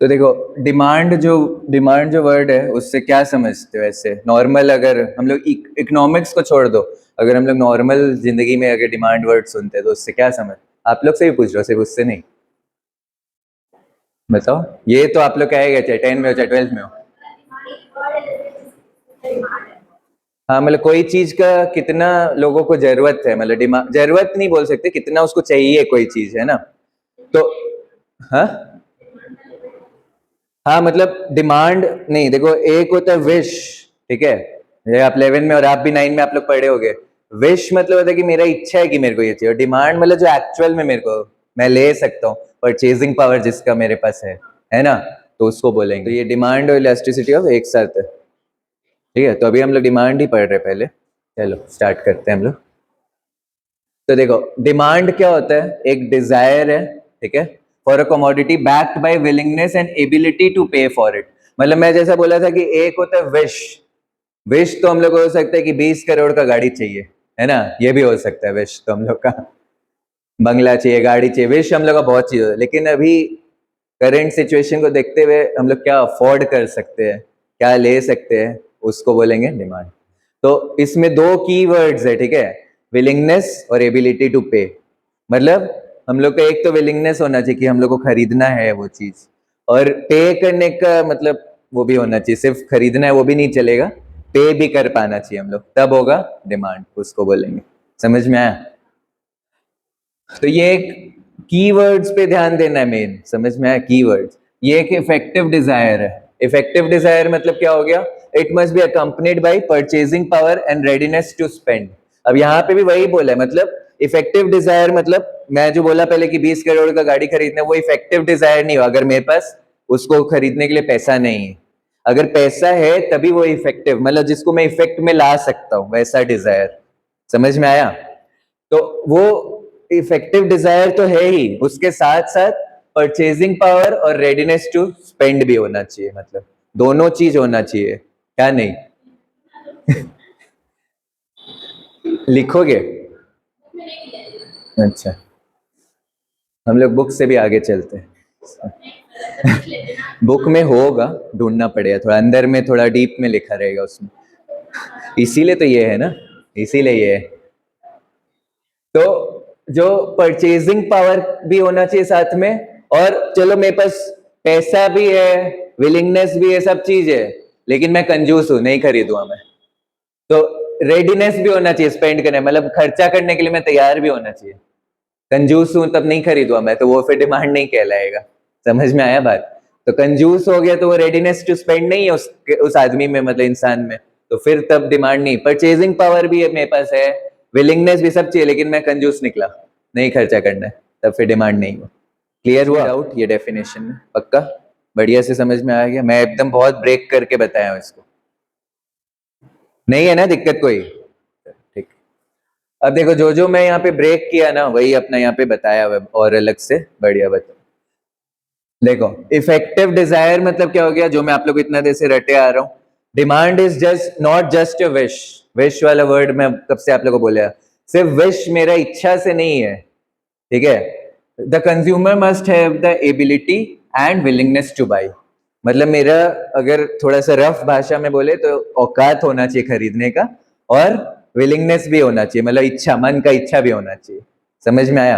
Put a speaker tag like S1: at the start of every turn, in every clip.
S1: तो देखो, डिमांड जो वर्ड है उससे क्या समझते हो? ऐसे नॉर्मल, अगर हम लोग इकोनॉमिक्स को छोड़ दो, अगर हम लोग नॉर्मल जिंदगी में अगर डिमांड वर्ड सुनते हैं तो उससे क्या समझ? आप लोग से ही पूछ रहे हो, सिर्फ उससे नहीं। बताओ, ये तो आप लोग क्या है, चाहे 10 में हो चाहे 12 में हो। हाँ, मतलब कोई चीज का कितना लोगों को जरूरत है, मतलब डिमांड, जरूरत नहीं बोल सकते, कितना उसको चाहिए कोई चीज, है ना? तो हाँ, हाँ मतलब डिमांड नहीं, देखो एक होता है विश, ठीक है? ये आप 11 में और आप भी 9 में आप लोग पढ़े होगे। विश मतलब होता है कि मेरा इच्छा है कि मेरे को ये चाहिए, और डिमांड मतलब जो एक्चुअल में मेरे को मैं ले सकता हूँ, परचेजिंग पावर जिसका मेरे पास है ना? तो उसको बोलेंगे। तो ये डिमांड और इलास्टिसिटी ऑफ एक साथ है, ठीक है? तो अभी हम लोग डिमांड ही पढ़ रहे पहले, चलो स्टार्ट करते हैं हम लोग। तो देखो, डिमांड क्या होता है? एक डिजायर है, ठीक है, for a commodity backed by willingness and ability to pay for it. मतलब मैं जैसा बोला था कि एक होता है विश। विश तो हम लोग को हो सकता है कि 20 करोड़ का गाड़ी चाहिए, है ना? ये भी हो सकता है विश तो हम लोग का, बंगला चाहिए, गाड़ी चाहिए, विश हम लोग का बहुत चीज है। लेकिन अभी करंट सिचुएशन को देखते हुए हम लोग क्या अफोर्ड कर सकते हैं, क्या ले सकते हैं, उसको बोलेंगे डिमांड। तो इसमें दो की वर्ड्स है, ठीक है, विलिंगनेस और एबिलिटी टू पे। मतलब हम लोग का एक तो विलिंगनेस होना चाहिए कि हम लोग को खरीदना है वो चीज, और पे करने का मतलब वो भी होना चाहिए, सिर्फ खरीदना है वो भी नहीं चलेगा, पे भी कर पाना चाहिए हम लोग, तब होगा डिमांड, उसको बोलेंगे। समझ में आया? तो ये एक कीवर्ड्स पे ध्यान देना है मेन, समझ में आया? कीवर्ड्स, ये एक इफेक्टिव डिजायर है। इफेक्टिव डिजायर मतलब क्या हो गया? It must be accompanied by purchasing power and readiness to spend. अब यहाँ पे भी वही बोला है, मतलब इफेक्टिव डिजायर मतलब मैं जो बोला पहले कि 20 करोड़ का गाड़ी खरीदना, वो इफेक्टिव डिजायर नहीं हो अगर मेरे पास उसको खरीदने के लिए पैसा नहीं है। अगर पैसा है तभी वो इफेक्टिव, मतलब जिसको मैं इफेक्ट में ला सकता हूँ, वैसा डिजायर। समझ में आया? तो वो इफेक्टिव डिजायर तो है ही, उसके साथ साथ परचेजिंग पावर और रेडीनेस टू स्पेंड भी होना चाहिए, मतलब दोनों चीज होना चाहिए, क्या नहीं? लिखोगे? अच्छा, हम लोग बुक से भी आगे चलते हैं। बुक में होगा, ढूंढना पड़ेगा, थोड़ा अंदर में, थोड़ा डीप में लिखा रहेगा उसमें, इसीलिए तो ये है ना, इसीलिए ये है। तो जो परचेजिंग पावर भी होना चाहिए साथ में, और चलो मेरे पास पैसा भी है, विलिंगनेस भी है, सब चीज है, लेकिन मैं कंजूस हूं, नहीं खरीदूंगा मैं। तो रेडीनेस भी होना चाहिए स्पेंड करने, मतलब खर्चा करने के लिए मैं तैयार भी होना चाहिए। कंजूस हूं तब नहीं खरीदूंगा मैं, तो वो फिर डिमांड नहीं कहलाएगा। समझ में आया बात? तो कंजूस हो गया तो वो रेडीनेस टू स्पेंड नहीं है उस आदमी में, मतलब इंसान में, तो फिर तब डिमांड नहीं। परचेजिंग पावर भी है मेरे पास है, विलिंगनेस भी, सब चाहिए, लेकिन मैं कंजूस निकला, नहीं खर्चा करना है, तब फिर डिमांड नहीं हो। क्लियर हुआ डाउट ये डेफिनेशन में? पक्का बढ़िया से समझ में आ गया? मैं एकदम बहुत ब्रेक करके बताया हूं इसको, नहीं है ना दिक्कत कोई? ठीक। अब देखो, जो जो मैं यहाँ पे ब्रेक किया ना वही अपना यहाँ पे बताया हुआ है, और अलग से बढ़िया बता। देखो, इफेक्टिव डिजायर मतलब क्या हो गया, जो मैं आप लोग इतना देर से रटे आ रहा हूं। Demand is just not just a wish. Wish वाला वर्ड मैं कब से आप लोगों को बोला, सिर्फ विश मेरा इच्छा से नहीं है, ठीक है? The consumer must have the ability and willingness two by. मतलब मेरा, अगर थोड़ा सा रफ भाषा में बोले तो औकात होना चाहिए खरीदने का, और विलिंगनेस भी होना चाहिए, मतलब इच्छा, मन का इच्छा भी होना चाहिए। समझ में आया?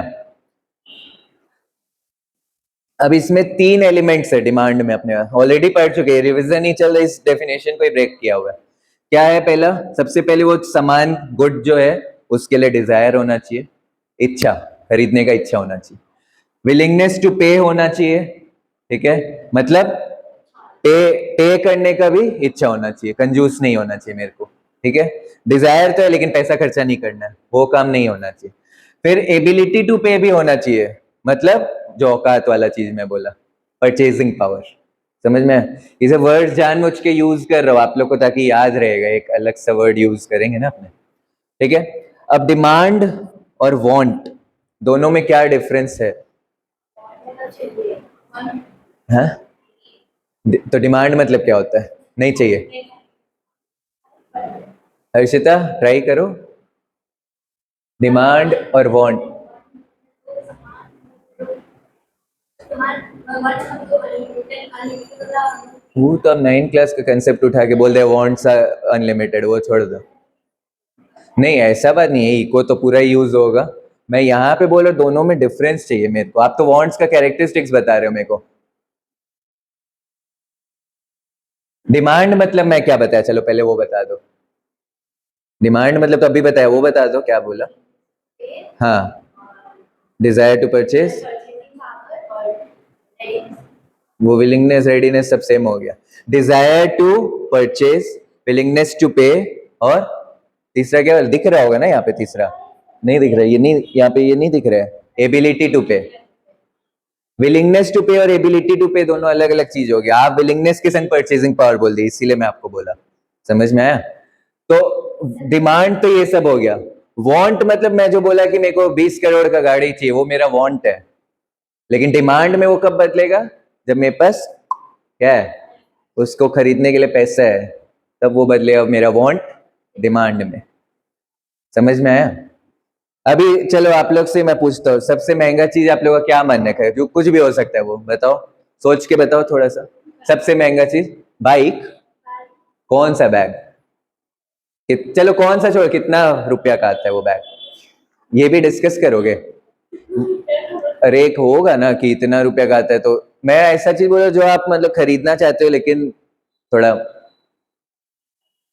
S1: अब इसमें तीन एलिमेंट्स है डिमांड में, अपने ऑलरेडी पढ़ चुके हैं, रिवीजन ही चल रहा है, इस डेफिनेशन को ही ब्रेक किया हुआ है। क्या है पहला? सबसे पहले वो सामान, गुड जो है, उसके लिए डिजायर होना चाहिए, इच्छा, खरीदने का इच्छा होना चाहिए। विलिंगनेस टू पे होना चाहिए, ठीक है, मतलब पे पे करने का भी इच्छा होना चाहिए, कंजूस नहीं होना चाहिए मेरे को, ठीक है? डिजायर तो है लेकिन पैसा खर्चा नहीं करना है, वो काम नहीं होना चाहिए। फिर एबिलिटी टू पे भी होना चाहिए, मतलब जो औकात वाला चीज मैं बोला, परचेजिंग पावर। समझ में? इसे वर्ड जानबूझ के यूज कर रहा हूं आप लोग को, ताकि याद रहेगा, एक अलग सा वर्ड यूज करेंगे ना अपने, ठीक है? अब डिमांड और वांट, दोनों में क्या डिफरेंस है? हाँ, तो डिमांड मतलब क्या होता है? नहीं चाहिए। हर्षिता ट्राई करो। डिमांड और वांट। वो तो अब 9 क्लास का कंसेप्ट उठा के बोल रहे वांट्स आर अनलिमिटेड, वो छोड़ दो। नहीं ऐसा बात नहीं है, इको तो पूरा यूज होगा। मैं यहाँ पे बोल रहा दोनों में डिफरेंस चाहिए मेरे को। आप तो वांट्स का कैरेक्टरिस्टिक्स बता रहे हो मेरे को। डिमांड मतलब मैं क्या बताया, चलो पहले वो बता दो। डिमांड मतलब तो अभी बताया, वो बता दो क्या बोला। हाँ, डिजायर टू परचेज, वो विलिंगनेस रेडीनेस सब सेम हो गया। Desire to purchase, willingness to pay, और तीसरा क्या दिख रहा होगा ना यहाँ पे, तीसरा नहीं दिख रहा है, ये नहीं, यहाँ पे ये नहीं दिख रहा है, एबिलिटी टू पे। विलिंगनेस टू पे और एबिलिटी टू पे दोनों अलग अलग चीज हो गया। आप विलिंगनेस के संग परचेजिंग पावर बोल दी, इसीलिए मैं आपको बोला। समझ में आया? तो डिमांड तो ये सब हो गया। वांट मतलब मैं जो बोला कि मेरे को 20 करोड़ का गाड़ी चाहिए, वो मेरा वांट है। लेकिन डिमांड में वो कब बदलेगा, जब मेरे पास क्या है, उसको खरीदने के लिए पैसा है, तब वो बदलेगा मेरा वांट डिमांड में। समझ में आया? अभी चलो आप लोग से मैं पूछता हूँ, सबसे महंगा चीज आप लोग का क्या मानने का है? जो कुछ भी हो सकता है, वो बताओ, सोच के बताओ थोड़ा सा। सबसे महंगा चीज बाइक, कौन सा बैग? चलो कौन सा छोड़, कितना रुपया का आता है वो बैग, ये भी डिस्कस करोगे? अरे एक होगा ना कि इतना रुपया का आता है, तो मैं ऐसा चीज बोला जो आप मतलब खरीदना चाहते हो, लेकिन थोड़ा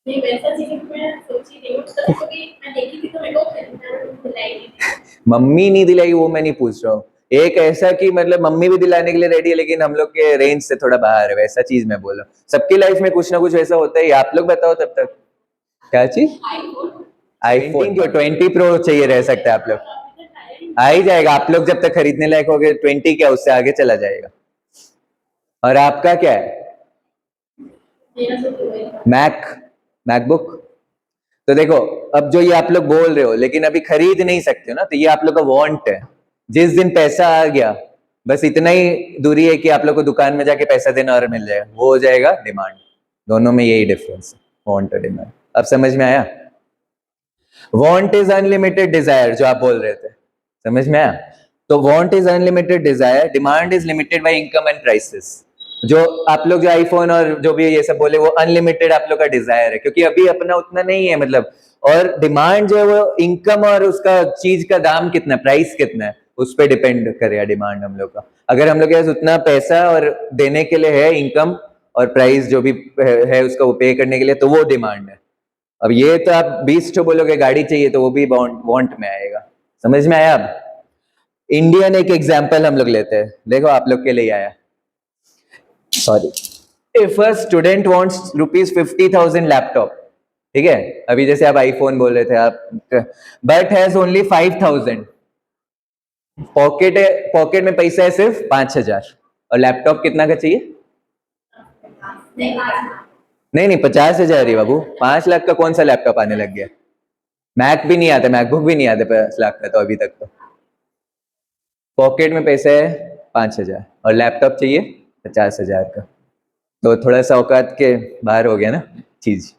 S1: नहीं वैसा चीज मैं सोची नहीं हूं, कभी मैं देखी थी तो मेरे को खरीदना मम्मी नहीं दिलाई, वो मैं नहीं पूछ रहा हूँ। एक ऐसा कि मतलब मम्मी भी दिलाने के लिए रेडी है, लेकिन हम लोग के रेंज से थोड़ा बाहर है, वैसा चीज मैं बोला। सबकी लाइफ में कुछ ना कुछ वैसा होता है, आप लोग बताओ तब तक। क्या चीज? आईफोन क्यों? 20 प्रो चाहिए रह सकता है आप लोग, आ ही जाएगा। आप लोग जब तक खरीदने लायक हो गए 20 क्या, उससे आगे चला जाएगा। और आपका क्या है? Mac, MacBook. तो देखो, अब जो ये आप लोग बोल रहे हो, लेकिन अभी खरीद नहीं सकते हो ना, तो ये आप लोग का वांट है। जिस दिन पैसा आ गया, बस इतना ही दूरी है कि आप लोग को दुकान में जाके पैसा देना और मिल जाएगा, वो हो जाएगा डिमांड। दोनों में यही डिफरेंस है, वांट और डिमांड। अब समझ में आया? वांट इज अनलिमिटेड डिजायर, जो आप बोल रहे थे, समझ में आया? तो want is unlimited desire, demand is limited by income and prices. जो आप लोग जो आईफोन और जो भी ये सब बोले, वो अनलिमिटेड आप लोग का डिजायर है, क्योंकि अभी अपना उतना नहीं है मतलब। और डिमांड जो है वो इनकम और उसका चीज का दाम कितना, प्राइस कितना है, उस पर डिपेंड करेगा डिमांड हम लोग का। अगर हम लोग के पास उतना पैसा और देने के लिए है, इनकम और प्राइस जो भी है उसका वो पे करने के लिए, तो वो डिमांड है। अब ये तो आप 20 ठो बोलोगे गाड़ी चाहिए, तो वो भी वांट में आएगा। समझ में आया? अब इंडियन एक एग्जांपल हम लोग लेते हैं, देखो आप लोग के लिए आया। Sorry, if a student wants ₹50,000 laptop, ठीक है, अभी जैसे आप आईफोन बोल रहे थे आप, बट हैज ओनली 5,000, पॉकेट है, पॉकेट में पैसा है सिर्फ 5,000, और लैपटॉप कितना का चाहिए? नहीं नहीं, 50,000 ही बाबू। 5 लाख का कौन सा लैपटॉप आने लग गया? मैक भी नहीं आता, मैकबुक भी नहीं आते 5 लाख का तो अभी तक। तो पॉकेट में पैसे है 5,000 और लैपटॉप चाहिए 50,000 का, तो थोड़ा सा औकात के बाहर हो गया ना चीज।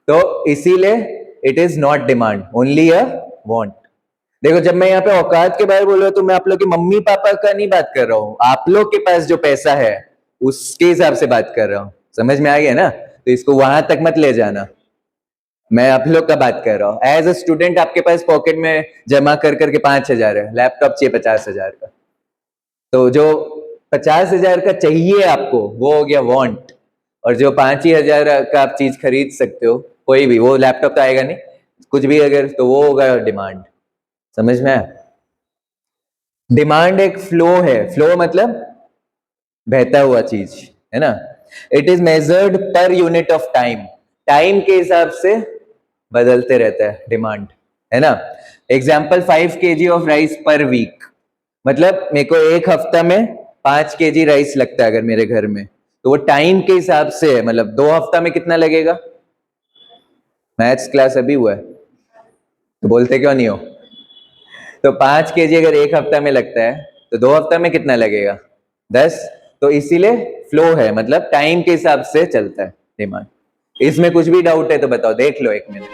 S1: तो इसीलिए it is not demand, only a want. देखो, जब मैं यहाँ पे औकात के बारे में बोल रहा हूँ, तो मैं आप लोग के मम्मी पापा का नहीं बात कर रहा हूँ, आप लोग के पास जो पैसा है उसके हिसाब से बात कर रहा हूँ। समझ में आ गया ना? तो इसको वहां तक मत ले जाना, मैं आप लोग का बात कर रहा हूँ। एज अ स्टूडेंट आपके पास पॉकेट में जमा कर करके 5,000 है, लैपटॉप चाहिए 50,000 का, तो जो 50,000 का चाहिए आपको वो हो गया वांट, और जो 5,000 का आप चीज खरीद सकते हो कोई भी, वो लैपटॉप तो आएगा नहीं, कुछ भी अगर, तो वो होगा डिमांड। समझ में आया? डिमांड एक फ्लो है, फ्लो मतलब बहता हुआ चीज है ना। It is measured per unit of time, time के हिसाब से बदलते रहता है डिमांड, है ना। Example 5 kg of rice per week, मतलब मेरे को एक हफ्ता में 5 kg राइस लगता है अगर मेरे घर में, तो वो टाइम के हिसाब से है, मतलब 2 हफ्ता में कितना लगेगा। मैथ्स क्लास अभी हुआ है तो बोलते क्यों नहीं हो? तो 5 kg अगर एक हफ्ता में लगता है, तो 2 हफ्ता में कितना लगेगा? 10। तो इसीलिए फ्लो है, मतलब टाइम के हिसाब से चलता है डिमांड। इसमें कुछ भी डाउट है तो बताओ, देख लो 1 मिनट।